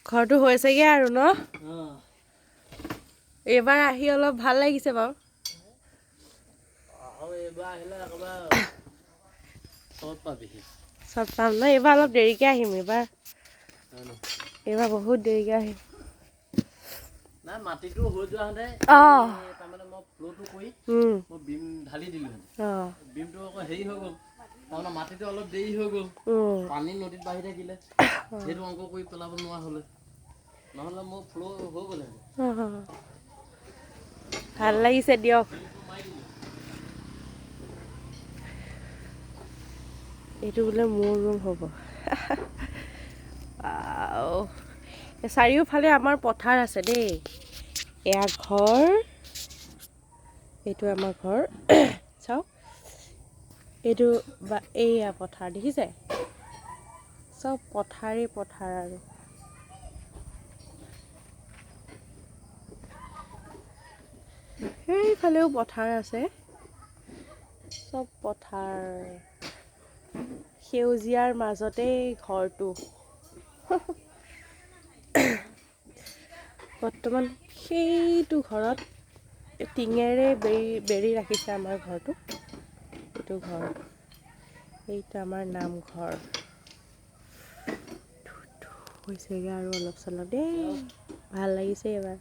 ঘৰটো হৈছেগে আৰু ন এইবাৰ আহি অলপ ভাল লাগিছে বাৰু চব পাম ন এইবাৰ অলপ দেৰিকে আহিম এইবাৰ বহুত দেৰিকে আহিম না মাটিটো হৈ যোৱা হলে তাৰমানে মই ফ্লোটো কৰি মই বিম ঢালি দিলো বিমটো আকৌ হেৰি হৈ গ'ল তাৰমানে মাটিটো অলপ দেৰি হৈ গ'ল পানী নদীত বাঢ়ি থাকিলে সেইটো অংক কৰি পেলাব নোৱাৰা হলে নহলে মোৰ ফ্লো হৈ গ'ল ভাল লাগিছে দিয়ক এইটো বোলে মোৰ ৰুম হ'ব চাৰিওফালে আমাৰ পথাৰ আছে দেই এয়া ঘৰ এইটো আমাৰ ঘৰ চাওক এইটো বা এইয়া পথাৰ দেখিছে চব পথাৰেই পথাৰ আৰু সেইফালেও পথাৰ আছে চব পথাৰ সেউজীয়াৰ মাজতেই ঘৰটো বৰ্তমান সেইটো ঘৰত টিঙেৰে বেৰি ৰাখিছে আমাৰ ঘৰটো এইটো ঘৰ এইটো আমাৰ নামঘৰ হৈছেগৈ আৰু অলপ চলপ দেই ভাল লাগিছে এইবাৰ